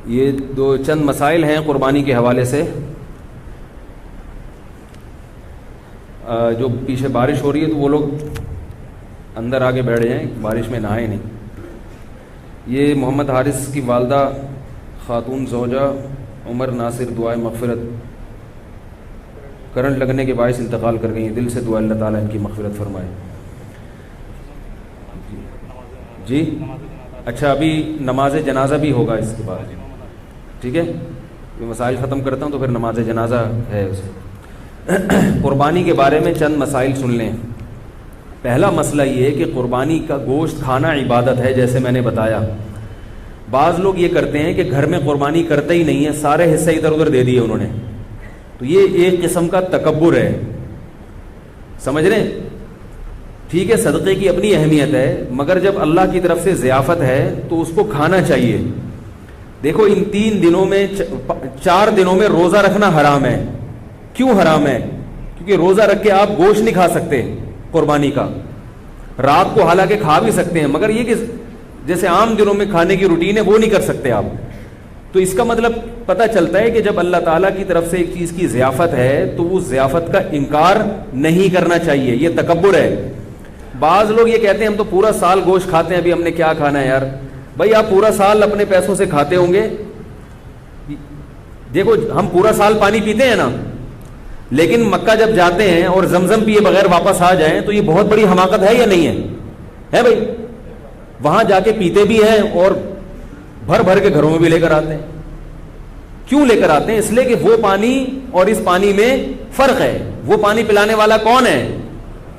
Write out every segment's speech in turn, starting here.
یہ دو چند مسائل ہیں قربانی کے حوالے سے. جو پیچھے بارش ہو رہی ہے تو وہ لوگ اندر آگے بیٹھ جائیں, بارش میں نہائے نہیں. یہ محمد حارث کی والدہ خاتون زوجہ عمر ناصر دعائے مغفرت, کرنٹ لگنے کے باعث انتقال کر گئی ہیں. دل سے دعا اللہ تعالیٰ ان کی مغفرت فرمائے. جی اچھا, ابھی نماز جنازہ بھی ہوگا اس کے بعد, ٹھیک ہے. یہ مسائل ختم کرتا ہوں تو پھر نماز جنازہ ہے اسے. قربانی کے بارے میں چند مسائل سن لیں. پہلا مسئلہ یہ ہے کہ قربانی کا گوشت کھانا عبادت ہے, جیسے میں نے بتایا. بعض لوگ یہ کرتے ہیں کہ گھر میں قربانی کرتے ہی نہیں ہیں, سارے حصے ادھر ادھر دے دیے انہوں نے, تو یہ ایک قسم کا تکبر ہے. سمجھ رہے ہیں؟ ٹھیک ہے, صدقے کی اپنی اہمیت ہے, مگر جب اللہ کی طرف سے ضیافت ہے تو اس کو کھانا چاہیے. دیکھو ان 3 دنوں میں 4 دنوں میں روزہ رکھنا حرام ہے. کیوں حرام ہے؟ کیونکہ روزہ رکھ کے آپ گوشت نہیں کھا سکتے قربانی کا. رات کو حالانکہ کھا بھی سکتے ہیں, مگر یہ کہ جیسے عام دنوں میں کھانے کی روٹین ہے وہ نہیں کر سکتے آپ. تو اس کا مطلب پتہ چلتا ہے کہ جب اللہ تعالیٰ کی طرف سے ایک چیز کی ضیافت ہے تو اس ضیافت کا انکار نہیں کرنا چاہیے. یہ تکبر ہے. بعض لوگ یہ کہتے ہیں ہم تو پورا سال گوشت کھاتے ہیں, ابھی ہم نے کیا کھانا ہے یار. بھائی آپ پورا سال اپنے پیسوں سے کھاتے ہوں گے. دیکھو ہم پورا سال پانی پیتے ہیں نا, لیکن مکہ جب جاتے ہیں اور زمزم پیے بغیر واپس آ جائیں تو یہ بہت بڑی حماقت ہے یا نہیں ہے؟ ہے بھائی. وہاں جا کے پیتے بھی ہیں اور بھر بھر کے گھروں میں بھی لے کر آتے ہیں. کیوں لے کر آتے ہیں؟ اس لیے کہ وہ پانی اور اس پانی میں فرق ہے. وہ پانی پلانے والا کون ہے؟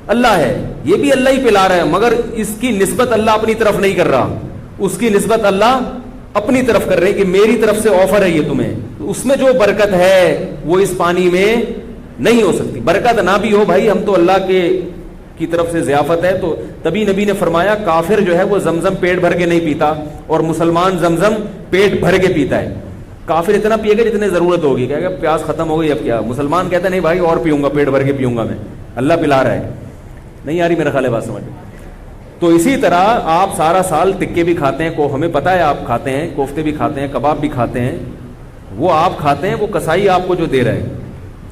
اللہ ہے. یہ بھی اللہ ہی پلا رہا ہے, مگر اس کی نسبت اللہ اپنی طرف نہیں کر رہا. اس کی نسبت اللہ اپنی طرف کر رہے کہ میری طرف سے آفر ہے یہ تمہیں. تو اس میں جو برکت ہے وہ اس پانی میں نہیں ہو سکتی. برکت نہ بھی ہو بھائی, ہم تو اللہ کی طرف سے ضیافت ہے. تو تبھی نبی نے فرمایا کافر جو ہے وہ زمزم پیٹ بھر کے نہیں پیتا, اور مسلمان زمزم پیٹ بھر کے پیتا ہے. کافر اتنا پیے گا جتنے ضرورت ہوگی. کہے گا پیاس ختم ہو گئی اب کیا. مسلمان کہتا ہے نہیں بھائی اور پیوں گا, پیٹ بھر کے پیوں گا میں, اللہ پلا رہا ہے. نہیں آ رہی میرا خیال ہے بات سمجھ. تو اسی طرح آپ سارا سال تکے بھی کھاتے ہیں, کو ہمیں پتہ ہے آپ کھاتے ہیں, کوفتے بھی کھاتے ہیں, کباب بھی کھاتے ہیں, وہ آپ کھاتے ہیں, وہ کسائی آپ کو جو دے رہا ہے.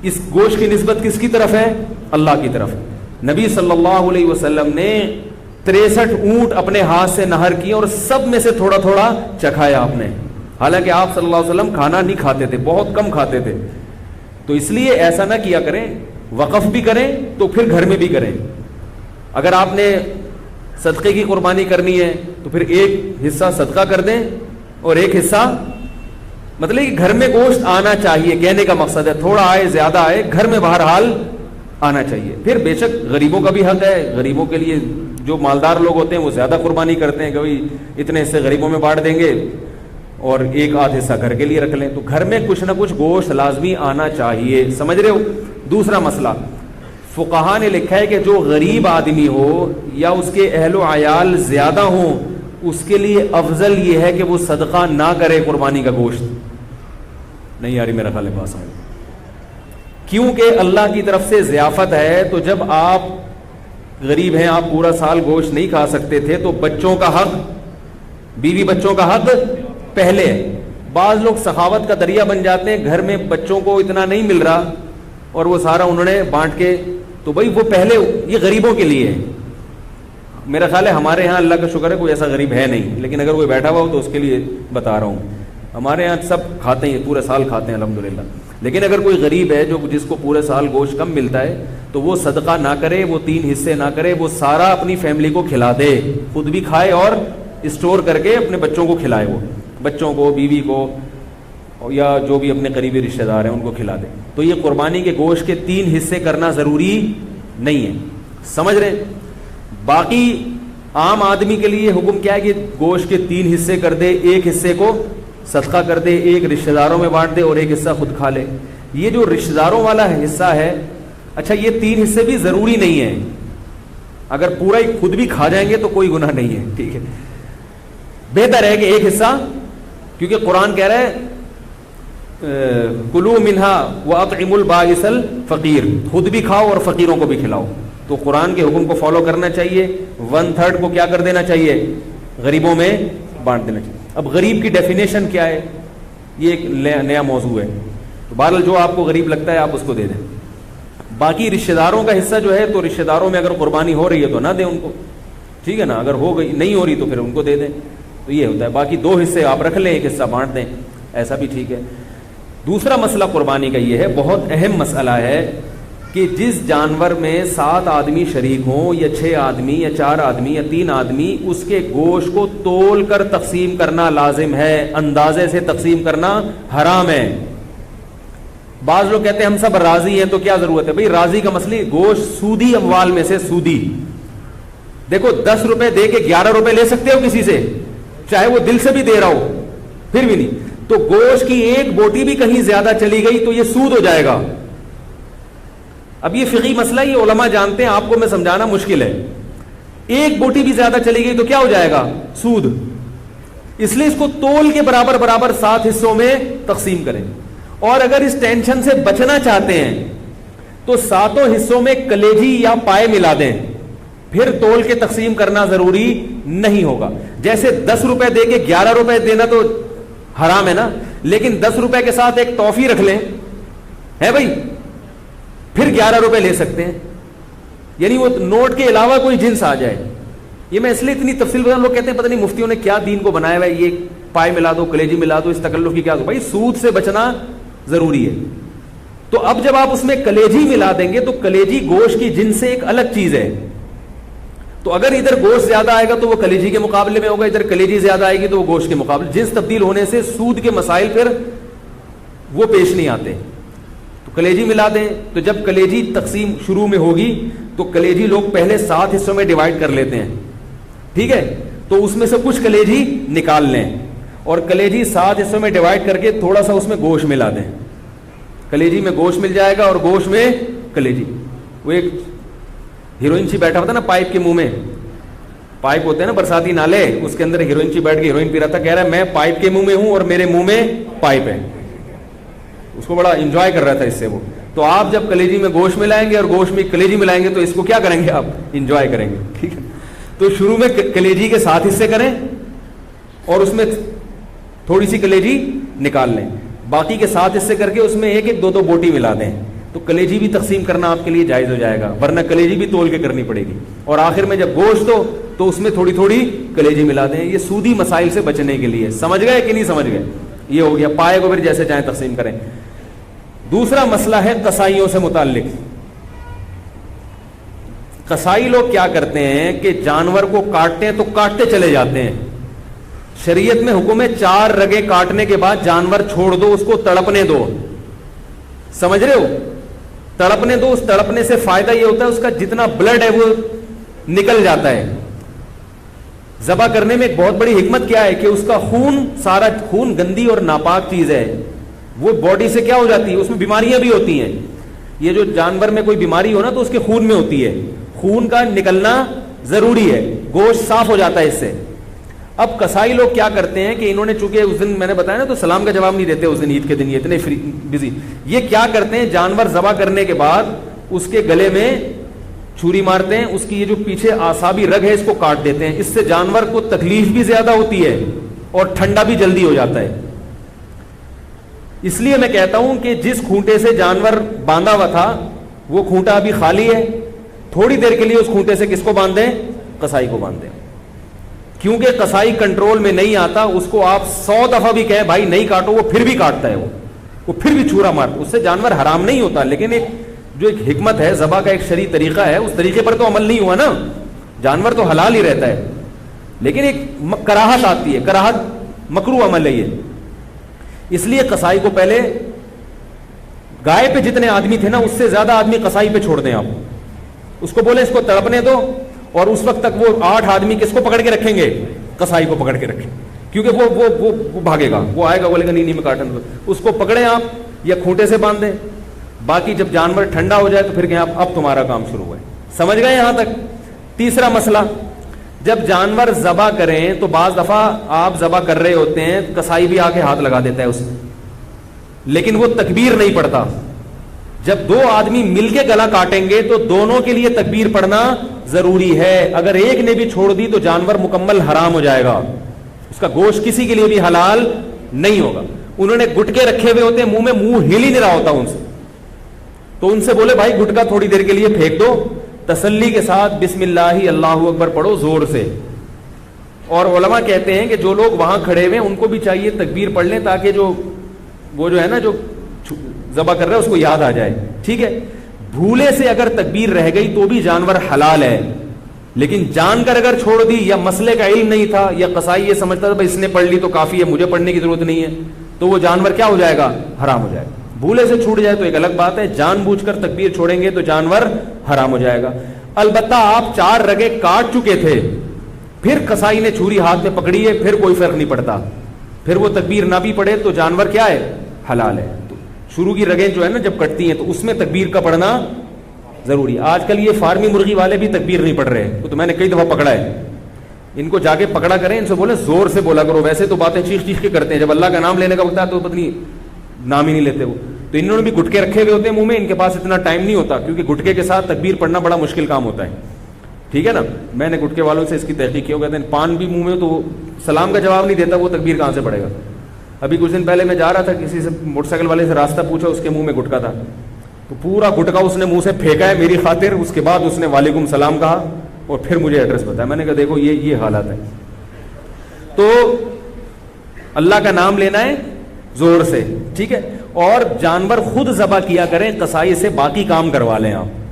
اس گوشت کی نسبت کس کی طرف ہے؟ اللہ کی طرف. نبی صلی اللہ علیہ وسلم نے 63 اونٹ اپنے ہاتھ سے نہر کیے اور سب میں سے تھوڑا تھوڑا چکھایا آپ نے. حالانکہ آپ صلی اللہ علیہ وسلم کھانا نہیں کھاتے تھے, بہت کم کھاتے تھے. تو اس لیے ایسا نہ کیا کریں, وقف بھی کریں تو پھر گھر میں بھی کریں. اگر آپ نے صدقے کی قربانی کرنی ہے تو پھر ایک حصہ صدقہ کر دیں اور ایک حصہ, مطلب کہ گھر میں گوشت آنا چاہیے. کہنے کا مقصد ہے تھوڑا آئے زیادہ آئے, گھر میں بہرحال آنا چاہیے. پھر بے شک غریبوں کا بھی حق ہے. غریبوں کے لیے جو مالدار لوگ ہوتے ہیں وہ زیادہ قربانی کرتے ہیں کہ بھائی اتنے حصے غریبوں میں بانٹ دیں گے اور ایک آدھ حصہ گھر کے لیے رکھ لیں. تو گھر میں کچھ نہ کچھ گوشت لازمی آنا چاہیے. سمجھ رہے ہو؟ دوسرا مسئلہ, فقہا نے لکھا ہے کہ جو غریب آدمی ہو یا اس کے اہل و عیال زیادہ ہوں, اس کے لیے افضل یہ ہے کہ وہ صدقہ نہ کرے قربانی کا گوشت. نہیں آ رہی میرا خیال ہے بات سمجھ. کیونکہ اللہ کی طرف سے ضیافت ہے. تو جب آپ غریب ہیں, آپ پورا سال گوشت نہیں کھا سکتے تھے, تو بچوں کا حق, بیوی بچوں کا حق پہلے. بعض لوگ سخاوت کا دریا بن جاتے ہیں, گھر میں بچوں کو اتنا نہیں مل رہا اور وہ سارا انہوں نے بانٹ کے, تو بھائی وہ پہلے یہ غریبوں کے لیے ہے. میرا خیال ہے ہمارے ہاں اللہ کا شکر ہے کوئی ایسا غریب ہے نہیں, لیکن اگر کوئی بیٹھا ہوا ہو تو اس کے لیے بتا رہا ہوں. ہمارے ہاں سب کھاتے ہیں, پورے سال کھاتے ہیں الحمدللہ. لیکن اگر کوئی غریب ہے جو جس کو پورے سال گوشت کم ملتا ہے, تو وہ صدقہ نہ کرے, وہ 3 حصے نہ کرے, وہ سارا اپنی فیملی کو کھلا دے, خود بھی کھائے اور اسٹور کر کے اپنے بچوں کو کھلائے. وہ بچوں کو, بیوی کو, یا جو بھی اپنے قریبی رشتہ دار ہیں ان کو کھلا دے. تو یہ قربانی کے گوشت کے 3 حصے کرنا ضروری نہیں ہے. سمجھ رہے؟ باقی عام آدمی کے لیے حکم کیا ہے کہ گوشت کے 3 حصے کر دے, ایک حصے کو صدقہ کر دے, ایک رشتہ داروں میں بانٹ دے اور ایک حصہ خود کھا لے. یہ جو رشتہ داروں والا حصہ ہے, اچھا یہ 3 حصے بھی ضروری نہیں ہے. اگر پورا ہی خود بھی کھا جائیں گے تو کوئی گناہ نہیں ہے, ٹھیک ہے. بہتر ہے کہ ایک حصہ, کیونکہ قرآن کہہ رہا ہے کلوا منہا واطعموا البائس الفقیر, خود بھی کھاؤ اور فقیروں کو بھی کھلاؤ. تو قرآن کے حکم کو فالو کرنا چاہیے. 1/3 کو کیا کر دینا چاہیے؟ غریبوں میں بانٹ دینا چاہیے. اب غریب کی ڈیفینیشن کیا ہے؟ یہ ایک نیا موضوع ہے. تو بہرحال جو آپ کو غریب لگتا ہے آپ اس کو دے دیں. باقی رشتہ داروں کا حصہ جو ہے تو رشتہ داروں میں اگر قربانی ہو رہی ہے تو نہ دیں ان کو, ٹھیک ہے نا, اگر ہو گئی نہیں ہو رہی تو پھر ان کو دے دیں. تو یہ ہوتا ہے. باقی 2 حصے آپ رکھ لیں, ایک حصہ بانٹ دیں, ایسا بھی ٹھیک ہے. دوسرا مسئلہ قربانی کا یہ ہے, بہت اہم مسئلہ ہے کہ جس جانور میں 7 آدمی شریک ہوں یا 6 آدمی یا 4 آدمی یا 3 آدمی, اس کے گوشت کو تول کر تقسیم کرنا لازم ہے, اندازے سے تقسیم کرنا حرام ہے. بعض لوگ کہتے ہیں ہم سب راضی ہیں تو کیا ضرورت ہے. بھئی راضی کا مسئلہ, گوشت سودی اموال میں سے سودی, دیکھو 10 روپے دے کے 11 روپے لے سکتے ہو کسی سے, چاہے وہ دل سے بھی دے رہا ہو, پھر بھی نہیں. تو گوشت کی ایک بوٹی بھی کہیں زیادہ چلی گئی تو یہ سود ہو جائے گا. اب یہ فقہی مسئلہ, یہ علماء جانتے ہیں, آپ کو میں سمجھانا مشکل ہے. ایک بوٹی بھی زیادہ چلی گئی تو کیا ہو جائے گا, سود. اس لیے اس کو تول کے برابر برابر 7 حصوں میں تقسیم کریں. اور اگر اس ٹینشن سے بچنا چاہتے ہیں تو 7 حصوں میں کلیجی یا پائے ملا دیں, پھر تول کے تقسیم کرنا ضروری نہیں ہوگا. جیسے 10 روپے دے کے 11 روپے دینا تو حرام ہے نا, لیکن 10 روپے کے ساتھ ایک ٹافی رکھ لیں, ہے بھائی, پھر 11 روپے لے سکتے ہیں. یعنی وہ نوٹ کے علاوہ کوئی جنس آ جائے. یہ میں اس لیے اتنی تفصیل بتا, لوگ کہتے ہیں پتہ نہیں مفتیوں نے کیا دین کو بنایا ہوا ہے, یہ پائے ملا دو کلیجی ملا دو, اس تکلف کی کیا. بھائی سود سے بچنا ضروری ہے. تو اب جب آپ اس میں کلیجی ملا دیں گے تو کلیجی گوشت کی جنس سے ایک الگ چیز ہے. تو اگر ادھر گوشت زیادہ آئے گا تو وہ کلیجی کے مقابلے میں ہوگا, ادھر کلیجی زیادہ آئے گی تو وہ گوشت کے مقابلے. جنس تبدیل ہونے سے سود کے مسائل پھر وہ پیش نہیں آتے. تو کلیجی ملا دیں. تو جب کلیجی تقسیم شروع میں ہوگی تو کلیجی لوگ پہلے 7 حصوں میں ڈیوائڈ کر لیتے ہیں, ٹھیک ہے. تو اس میں سے کچھ کلیجی نکال لیں اور کلیجی 7 حصوں میں ڈیوائڈ کر کے تھوڑا سا اس میں گوشت ملا دیں. کلیجی میں گوشت مل جائے گا اور گوشت میں کلیجی. وہ ایک ہیروئن چی بیٹھا ہوتا ہے نا پائپ کے منہ میں, پائپ ہوتے ہیں نا برساتی نالے, اس کے اندر ہیروئن چی بیٹھ کے ہیروئن پی رہا تھا, کہہ رہا ہے میں پائپ کے منہ میں ہوں اور میرے منہ میں پائپ ہے. اس کو بڑا انجوائے کر رہا تھا اس سے وہ. تو آپ جب کلیجی میں گوشت ملائیں گے اور گوشت میں کلیجی ملائیں گے تو اس کو کیا کریں گے, آپ انجوائے کریں گے, ٹھیک ہے. تو شروع میں کلیجی کے 7 حصے کریں اور اس میں تھوڑی سی کلیجی نکال لیں, باقی کے 7 حصے کر کے اس میں 1-2 بوٹی ملا دیں. تو کلیجی بھی تقسیم کرنا آپ کے لیے جائز ہو جائے گا, ورنہ کلیجی بھی تول کے کرنی پڑے گی. اور آخر میں جب گوشت ہو تو اس میں تھوڑی تھوڑی کلیجی ملا دیں. یہ سودی مسائل سے بچنے کے لیے. سمجھ گئے کہ نہیں سمجھ گئے؟ یہ ہو گیا. پائے کو پھر جیسے چاہیں تقسیم کریں. دوسرا مسئلہ ہے قصائیوں سے متعلق. قصائی لوگ کیا کرتے ہیں کہ جانور کو کاٹتے ہیں تو کاٹتے چلے جاتے ہیں. شریعت میں حکم ہے 4 رگیں کاٹنے کے بعد جانور چھوڑ دو, اس کو تڑپنے دو. سمجھ رہے ہو؟ تڑپنے دو. اس تڑپنے سے فائدہ یہ ہوتا ہے اس کا جتنا بلڈ ہے وہ نکل جاتا ہے. ذبح کرنے میں ایک بہت بڑی حکمت کیا ہے کہ اس کا خون, سارا خون گندی اور ناپاک چیز ہے, وہ باڈی سے کیا ہو جاتی ہے, اس میں بیماریاں بھی ہوتی ہیں. یہ جو جانور میں کوئی بیماری ہو نا تو اس کے خون میں ہوتی ہے, خون کا نکلنا ضروری ہے, گوشت صاف ہو جاتا ہے اس سے. اب قصائی لوگ کیا کرتے ہیں کہ انہوں نے چونکہ اس دن میں نے بتایا نا تو سلام کا جواب نہیں دیتے اس دن, عید کے دن یہ اتنے بزی. یہ کیا کرتے ہیں, جانور ذبح کرنے کے بعد اس کے گلے میں چھری مارتے ہیں, اس کی یہ جو پیچھے اعصابی رگ ہے اس کو کاٹ دیتے ہیں. اس سے جانور کو تکلیف بھی زیادہ ہوتی ہے اور ٹھنڈا بھی جلدی ہو جاتا ہے. اس لیے میں کہتا ہوں کہ جس کھونٹے سے جانور باندھا ہوا تھا وہ کھونٹا ابھی خالی ہے, تھوڑی دیر کے لیے اس کھونٹے سے کس کو باندھ دیں, قصائی کو باندھ دیں. کیونکہ قصائی کنٹرول میں نہیں آتا, اس کو آپ 100 دفعہ بھی کہیں بھائی نہیں کاٹو وہ پھر بھی کاٹتا ہے, وہ پھر بھی چھورا مارتا. اس سے جانور حرام نہیں ہوتا, لیکن ایک جو ایک حکمت ہے, ذبح کا ایک شرعی طریقہ ہے, اس طریقے پر تو عمل نہیں ہوا نا. جانور تو حلال ہی رہتا ہے, لیکن ایک کراہت آتی ہے, کراہت مکروہ عمل ہے یہ. اس لیے قصائی کو پہلے گائے پہ جتنے آدمی تھے نا اس سے زیادہ آدمی قصائی پہ چھوڑ دیں آپ. اس کو بولیں اس کو تڑپنے دو, اور اس وقت تک وہ 8 آدمی کس کو پکڑ کے رکھیں گے, قصائی کو پکڑ کے رکھیں, کیونکہ وہ بھاگے گا, وہ آئے گا بولے گا نہیں میں کاٹن دو. اس کو پکڑیں آپ یا کھوٹے سے باندھ دیں. باقی جب جانور ٹھنڈا ہو جائے تو پھر کہیں آپ اب تمہارا کام شروع ہوا ہے. سمجھ گئے یہاں تک؟ تیسرا مسئلہ, جب جانور ذبح کریں تو بعض دفعہ آپ ذبح کر رہے ہوتے ہیں, قصائی بھی آ کے ہاتھ لگا دیتا ہے اس میں, لیکن وہ تکبیر نہیں پڑتا. جب 2 آدمی مل کے گلا کاٹیں گے تو دونوں کے لیے تکبیر پڑھنا ضروری ہے. اگر ایک نے بھی چھوڑ دی تو جانور مکمل حرام ہو جائے گا, اس کا گوشت کسی کے لیے بھی حلال نہیں ہوگا. انہوں نے گٹکے رکھے ہوئے ہوتے ہیں منہ میں, منہ ہل ہی نہیں رہا ہوتا ان سے, تو ان سے بولے بھائی گٹکا تھوڑی دیر کے لیے پھینک دو, تسلی کے ساتھ بسم اللہ اللہ اکبر پڑھو زور سے. اور علماء کہتے ہیں کہ جو لوگ وہاں کھڑے ہوئے ان کو بھی چاہیے تکبیر پڑھ لیں تاکہ وہ جو ہے نا جو ذبح کر رہا ہے اس کو یاد آ جائے. ٹھیک ہے, بھولے سے اگر تکبیر رہ گئی تو بھی جانور حلال ہے, لیکن جان کر اگر چھوڑ دی یا مسئلے کا علم نہیں تھا یا قصائی یہ سمجھتا تھا اس نے پڑھ لی تو کافی ہے, مجھے پڑھنے کی ضرورت نہیں ہے, تو وہ جانور کیا ہو جائے گا, حرام ہو جائے گا. بھولے سے چھوٹ جائے تو ایک الگ بات ہے, جان بوجھ کر تکبیر چھوڑیں گے تو جانور حرام ہو جائے گا. البتہ آپ 4 رگے کاٹ چکے تھے, پھر قصائی نے چھری ہاتھ میں پکڑی ہے, پھر کوئی فرق نہیں پڑتا, پھر وہ تکبیر نہ بھی پڑے تو جانور کیا ہے, حلال ہے. تو شروع کی رگیں جو ہے نا جب کٹتی ہیں تو اس میں تکبیر کا پڑھنا ضروری. آج کل یہ فارمی مرغی والے بھی تکبیر نہیں پڑھ رہے, تو میں نے کئی دفعہ پکڑا ہے, ان کو جا کے پکڑا کریں, ان سے بولے زور سے بولا کرو. ویسے تو باتیں چیخ چیخ کے کرتے ہیں, جب اللہ کا نام لینے کا وقت ہے تو پتہ نہیں نام ہی نہیں لیتے وہ. تو انہوں نے بھی گٹکے رکھے ہوئے ہوتے ہیں منہ میں, ان کے پاس اتنا ٹائم نہیں ہوتا کیونکہ گٹکے کے ساتھ تکبیر پڑھنا بڑا مشکل کام ہوتا ہے. ٹھیک ہے نا, میں نے گٹکے والوں سے اس کی تحقیق کی, ہو کہتے ہیں پان بھی منہ میں تو سلام کا جواب نہیں دیتا, وہ تکبیر کہاں سے پڑے گا. ابھی کچھ دن پہلے میں جا رہا تھا, کسی سے موٹر سائیکل والے سے راستہ پوچھا, اس کے منہ میں گٹکا تھا, تو پورا گٹکا اس نے منہ سے پھینکا ہے میری خاطر. اس کے بعد اس نے وعلیکم السلام کہا اور پھر مجھے ایڈریس بتایا. میں نے کہا دیکھو یہ حالات ہے. تو اللہ کا نام لینا ہے زور سے, ٹھیک ہے, اور جانور خود ذبح کیا کریں, قصائی سے باقی کام کروا لیں آپ.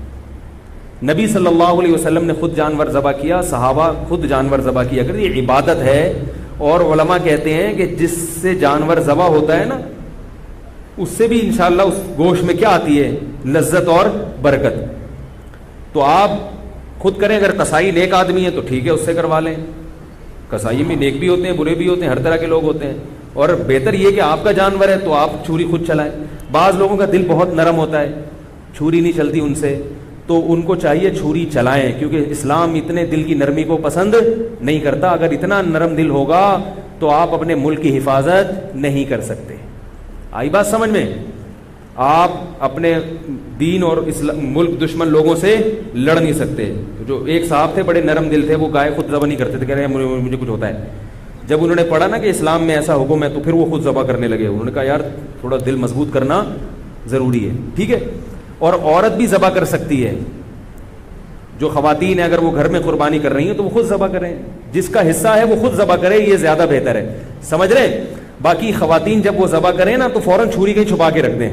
نبی صلی اللہ علیہ وسلم نے خود جانور ذبح کیا, صحابہ خود جانور ذبح کیا کریں, یہ عبادت ہے. اور علماء کہتے ہیں کہ جس سے جانور ذبح ہوتا ہے نا اس سے بھی انشاءاللہ اس گوشت میں کیا آتی ہے, لذت اور برکت. تو آپ خود کریں, اگر قصائی نیک آدمی ہے تو ٹھیک ہے اس سے کروا لیں. قصائی میں نیک بھی ہوتے ہیں, برے بھی ہوتے ہیں, ہر طرح کے لوگ ہوتے ہیں, اور بہتر یہ کہ آپ کا جانور ہے تو آپ چھری خود چلائیں. بعض لوگوں کا دل بہت نرم ہوتا ہے, چھری نہیں چلتی ان سے, تو ان کو چاہیے چھری چلائیں, کیونکہ اسلام اتنے دل کی نرمی کو پسند نہیں کرتا. اگر اتنا نرم دل ہوگا تو آپ اپنے ملک کی حفاظت نہیں کر سکتے. آئی بات سمجھ میں؟ آپ اپنے دین اور ملک دشمن لوگوں سے لڑ نہیں سکتے. جو ایک صاحب تھے بڑے نرم دل تھے, وہ گائے خود ذبح نہیں کرتے تھے, کہہ رہے ہیں مجھے کچھ ہوتا ہے. جب انہوں نے پڑھا نا کہ اسلام میں ایسا حکم ہے تو پھر وہ خود ذبح کرنے لگے. انہوں نے کہا یار تھوڑا دل مضبوط کرنا ضروری ہے. ٹھیک ہے, اور عورت بھی ذبح کر سکتی ہے. جو خواتین ہیں اگر وہ گھر میں قربانی کر رہی ہیں تو وہ خود ذبح کریں, جس کا حصہ ہے وہ خود ذبح کرے, یہ زیادہ بہتر ہے. سمجھ رہے؟ باقی خواتین جب وہ ذبح کریں نا تو فوراً چھری کہیں چھپا کے رکھ دیں,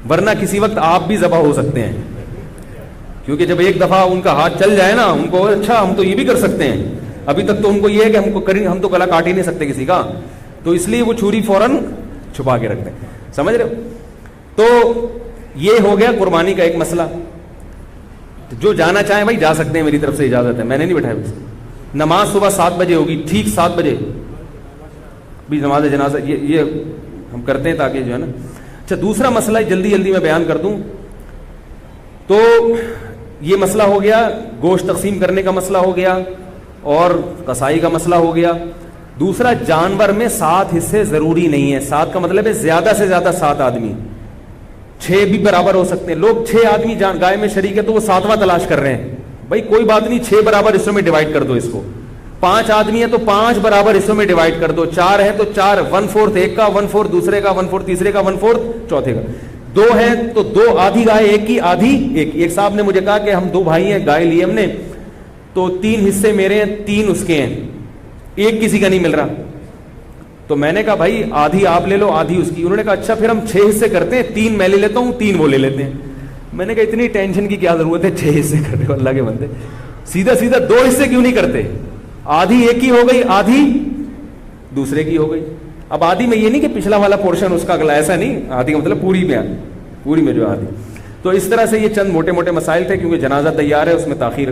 ورنہ کسی وقت آپ بھی ذبح ہو سکتے ہیں. کیونکہ جب ایک دفعہ ان کا ہاتھ چل جائے نا, ان کو اچھا ہم تو یہ بھی کر سکتے ہیں, ابھی تک تو ان کو یہ ہے کہ ہم تو گلا کاٹ ہی نہیں سکتے کسی کا, تو اس لیے وہ چھری فوراً چھپا کے رکھ دیں. سمجھ رہے ہو؟ تو یہ ہو گیا قربانی کا ایک مسئلہ. جو جانا چاہیں بھائی جا سکتے ہیں, میری طرف سے اجازت ہے, میں نے نہیں بٹھایا. نماز صبح 7 بجے ہوگی, ٹھیک 7 بجے بھی نماز جنازہ یہ ہم کرتے ہیں تاکہ جو ہے نا. اچھا دوسرا مسئلہ جلدی جلدی میں بیان کر دوں. تو یہ مسئلہ ہو گیا, گوشت تقسیم کرنے کا مسئلہ ہو گیا اور قصائی کا مسئلہ ہو گیا. دوسرا, جانور میں 7 حصے ضروری نہیں ہے. 7 کا مطلب ہے زیادہ سے زیادہ 7 آدمی, 6 بھی برابر ہو سکتے ہیں. لوگ 6 آدمی گائے میں شریک ہے تو وہ 7واں تلاش کر رہے ہیں. بھائی کوئی بات نہیں, 6 برابر حصوں میں ڈیوائڈ کر دو اس کو. 5 آدمی ہے تو 5 برابر حصوں میں ڈیوائڈ کر دو. 4 ہے تو 4, 1/4 ایک کا, 1/4 دوسرے کا, 1/4 تیسرے کا, 1/4 چوتھے کا. 2 ہے تو 2, آدھی گائے ایک کی, آدھی ایک. ایک صاحب نے مجھے کہا کہ ہم 2 بھائی ہیں, گائے لی ہم نے, تو 3 حصے میرے ہیں, 3 اس کے ہیں, ایک کسی کا نہیں مل رہا. تو میں نے کہا بھائی آدھی آپ لے لو, آدھی اس کی. انہوں نے کہا اچھا پھر ہم 6 حصے کرتے ہیں, 3 میں لے لیتا ہوں, 3 وہ لے لیتے ہیں. میں نے کہا اتنی ٹینشن کی کیا ضرورت ہے, 6 حصے کرنے کو اللہ کے بندے, سیدھا سیدھا 2 حصے کیوں نہیں کرتے؟ آدھی ایک کی ہو گئی, آدھی دوسرے کی ہو گئی. اب آدھی میں یہ نہیں کہ پچھلا والا پورشن اس کا اگلا, ایسا نہیں. آدھی کا مطلب پوری میں جو آدھی. تو اس طرح سے یہ چند موٹے موٹے مسائل تھے, کیونکہ جنازہ تیار ہے, اس میں تاخیر,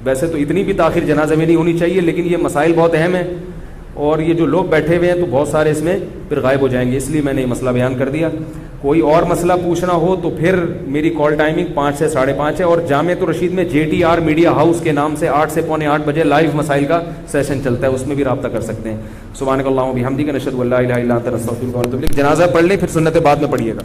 ویسے تو اتنی بھی تاخیر جنازے میں نہیں ہونی چاہیے, لیکن یہ مسائل بہت اہم ہیں اور یہ جو لوگ بیٹھے ہوئے ہیں تو بہت سارے اس میں پھر غائب ہو جائیں گے, اس لیے میں نے یہ مسئلہ بیان کر دیا. کوئی اور مسئلہ پوچھنا ہو تو پھر میری کال ٹائمنگ 5 سے 5:30 ہے, اور جامعۃ الرشید میں JTR میڈیا ہاؤس کے نام سے 8 سے 7:45 بجے لائیو مسائل کا سیشن چلتا ہے, اس میں بھی رابطہ کر سکتے ہیں. سبحانک اللہم و بحمدک, نشہد ان لا الہ الا انت, نستغفرک و نتوب الیک. جنازہ پڑھ لیں پھر سنت بعد میں پڑھیے گا.